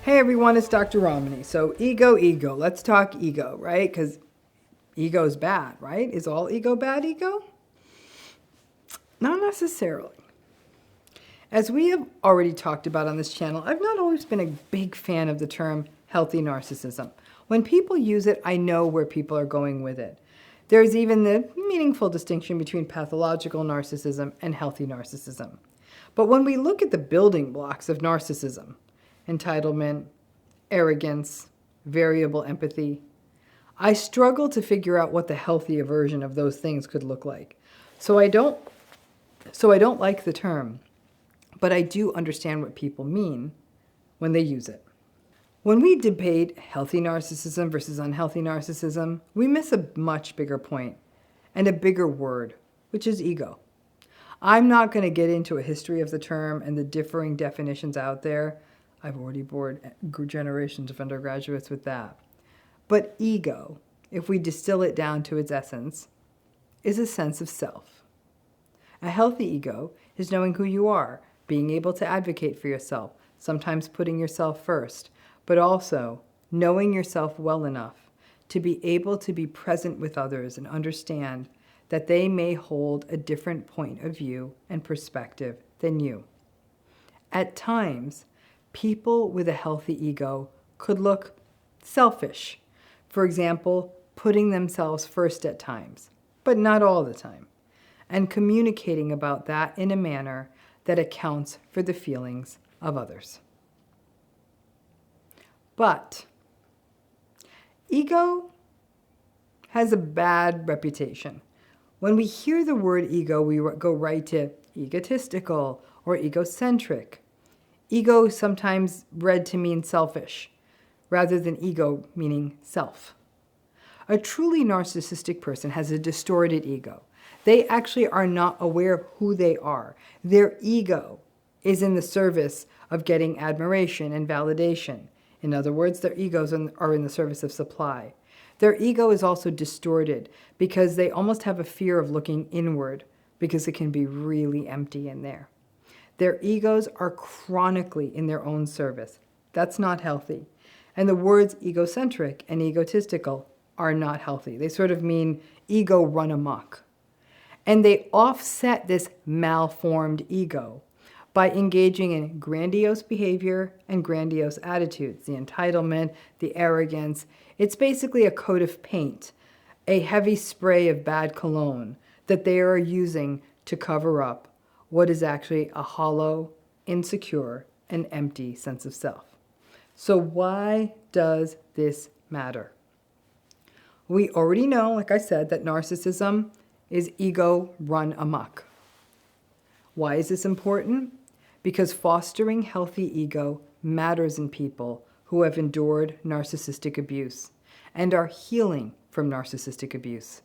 Hey everyone, it's Dr. Ramani. So ego. Let's talk ego, right? Because ego is bad, right? Is all ego bad ego? Not necessarily. As we have already talked about on this channel, I've not always been a big fan of the term healthy narcissism. When people use it, I know where people are going with it. There's even the meaningful distinction between pathological narcissism and healthy narcissism. But when we look at the building blocks of narcissism, entitlement, arrogance, variable empathy, I struggle to figure out what the healthier version of those things could look like. So I don't like the term, but I do understand what people mean when they use it. When we debate healthy narcissism versus unhealthy narcissism, we miss a much bigger point and a bigger word, which is ego. I'm not going to get into a history of the term and the differing definitions out there. I've already bored generations of undergraduates with that. But ego, if we distill it down to its essence, is a sense of self. A healthy ego is knowing who you are, being able to advocate for yourself, sometimes putting yourself first, but also knowing yourself well enough to be able to be present with others and understand that they may hold a different point of view and perspective than you. At times, people with a healthy ego could look selfish. For example, putting themselves first at times, but not all the time, and communicating about that in a manner that accounts for the feelings of others. But ego has a bad reputation. When we hear the word ego, we go right to egotistical or egocentric. Ego is sometimes read to mean selfish, rather than ego meaning self. A truly narcissistic person has a distorted ego. They actually are not aware of who they are. Their ego is in the service of getting admiration and validation. In other words, their egos are in the service of supply. Their ego is also distorted because they almost have a fear of looking inward because it can be really empty in there. Their egos are chronically in their own service. That's not healthy. And the words egocentric and egotistical are not healthy. They sort of mean ego run amok. And they offset this malformed ego by engaging in grandiose behavior and grandiose attitudes, the entitlement, the arrogance. It's basically a coat of paint, a heavy spray of bad cologne that they are using to cover up what is actually a hollow, insecure, and empty sense of self. So why does this matter? We already know, like I said, that narcissism is ego run amok. Why is this important? Because fostering healthy ego matters in people who have endured narcissistic abuse and are healing from narcissistic abuse.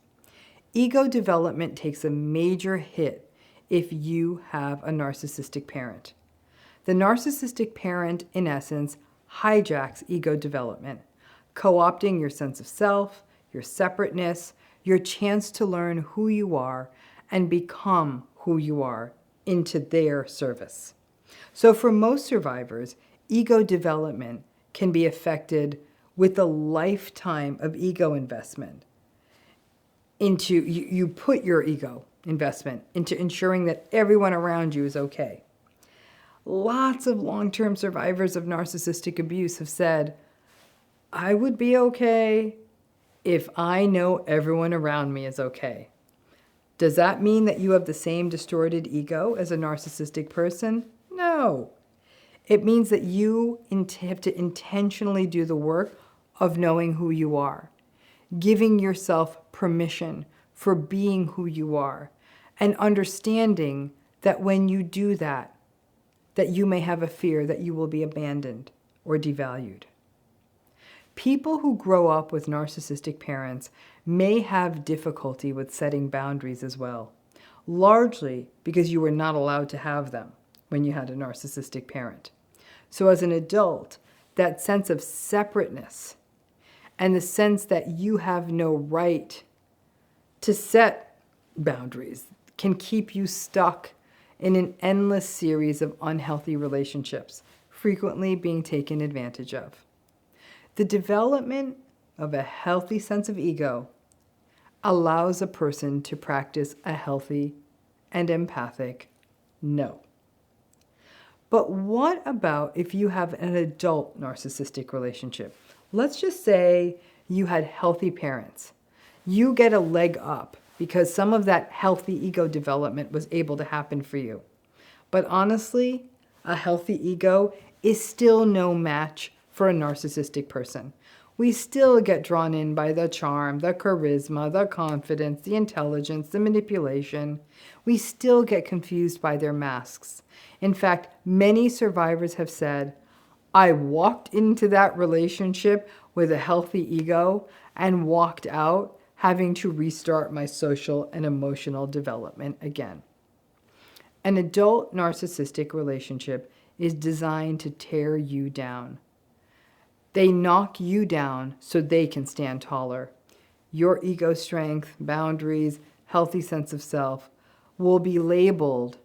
Ego development takes a major hit if you have a narcissistic parent. The narcissistic parent, in essence, hijacks ego development, co-opting your sense of self, your separateness, your chance to learn who you are and become who you are into their service. So for most survivors, ego development can be affected with a lifetime of ego investment into, you put your ego investment into ensuring that everyone around you is okay. Lots of long-term survivors of narcissistic abuse have said, I would be okay if I know everyone around me is okay. Does that mean that you have the same distorted ego as a narcissistic person? No. It means that you have to intentionally do the work of knowing who you are, giving yourself permission for being who you are, and understanding that when you do that, that you may have a fear that you will be abandoned or devalued. People who grow up with narcissistic parents may have difficulty with setting boundaries as well, largely because you were not allowed to have them when you had a narcissistic parent. So as an adult, that sense of separateness and the sense that you have no right to set boundaries can keep you stuck in an endless series of unhealthy relationships, frequently being taken advantage of. The development of a healthy sense of ego allows a person to practice a healthy and empathic no. But what about if you have an adult narcissistic relationship? Let's just say you had healthy parents. You get a leg up because some of that healthy ego development was able to happen for you. But honestly, a healthy ego is still no match for a narcissistic person. We still get drawn in by the charm, the charisma, the confidence, the intelligence, the manipulation. We still get confused by their masks. In fact, many survivors have said, I walked into that relationship with a healthy ego and walked out having to restart my social and emotional development again. An adult narcissistic relationship is designed to tear you down. They knock you down so they can stand taller. Your ego strength, boundaries, healthy sense of self will be labeled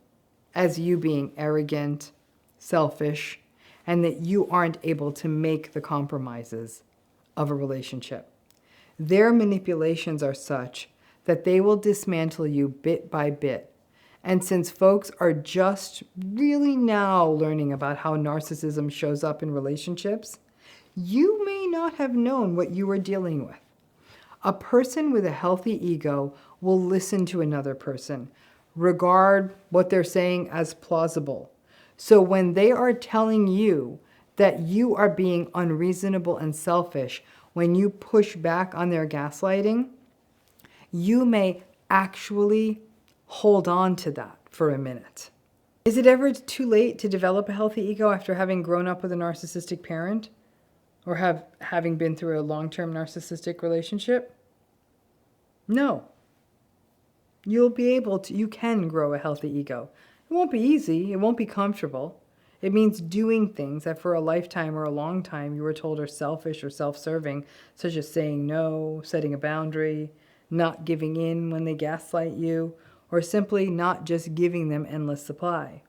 as you being arrogant, selfish, and that you aren't able to make the compromises of a relationship. Their manipulations are such that they will dismantle you bit by bit. And since folks are just really now learning about how narcissism shows up in relationships, you may not have known what you were dealing with. A person with a healthy ego will listen to another person, regard what they're saying as plausible. So when they are telling you that you are being unreasonable and selfish, when you push back on their gaslighting, you may actually hold on to that for a minute. Is it ever too late to develop a healthy ego after having grown up with a narcissistic parent? Or having been through a long-term narcissistic relationship? No. You can grow a healthy ego. It won't be easy, it won't be comfortable. It means doing things that for a lifetime or a long time you were told are selfish or self-serving, such as saying no, setting a boundary, not giving in when they gaslight you, or simply not just giving them endless supply.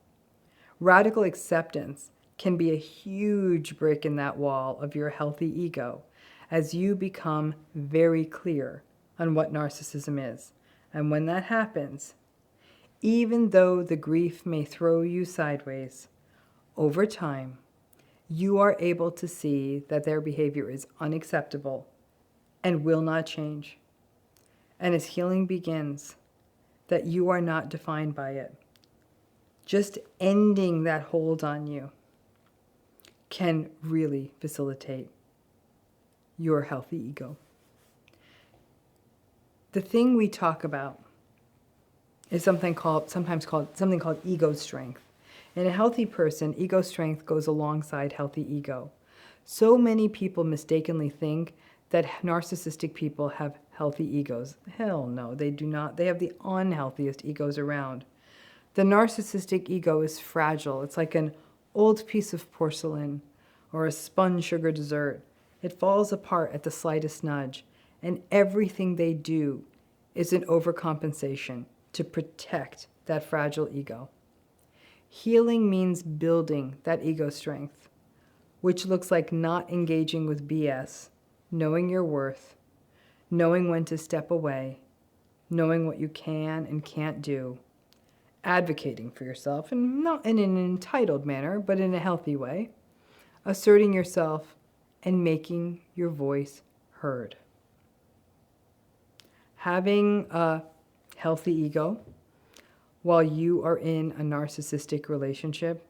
Radical acceptance can be a huge break in that wall of your healthy ego as you become very clear on what narcissism is. And when that happens, even though the grief may throw you sideways, over time, you are able to see that their behavior is unacceptable and will not change. And as healing begins, that you are not defined by it. Just ending that hold on you can really facilitate your healthy ego. The thing we talk about is something called ego strength. In a healthy person, ego strength goes alongside healthy ego. So many people mistakenly think that narcissistic people have healthy egos. Hell no, they do not. They have the unhealthiest egos around. The narcissistic ego is fragile. It's like an old piece of porcelain or a spun sugar dessert. It falls apart at the slightest nudge, and everything they do is an overcompensation to protect that fragile ego. Healing means building that ego strength, which looks like not engaging with BS, knowing your worth, knowing when to step away, knowing what you can and can't do, advocating for yourself, and not in an entitled manner, but in a healthy way, asserting yourself and making your voice heard. Having a healthy ego while you are in a narcissistic relationship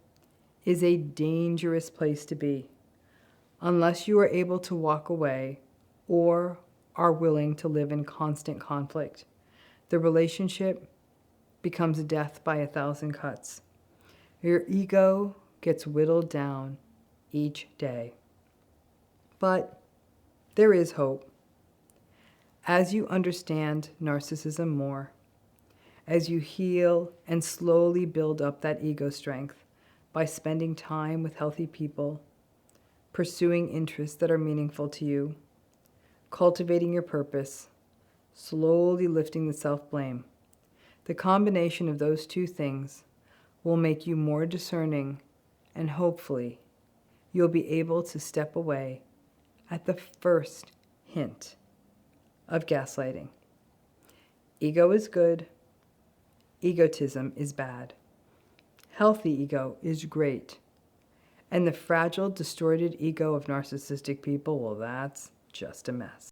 is a dangerous place to be, unless you are able to walk away or are willing to live in constant conflict. The relationship becomes death by 1,000 cuts. Your ego gets whittled down each day. But there is hope. As you understand narcissism more, as you heal and slowly build up that ego strength by spending time with healthy people, pursuing interests that are meaningful to you, cultivating your purpose, slowly lifting the self-blame, the combination of those two things will make you more discerning and hopefully you'll be able to step away at the first hint of gaslighting. Ego is good. Egotism is bad. Healthy ego is great. And the fragile, distorted ego of narcissistic people, well, that's just a mess.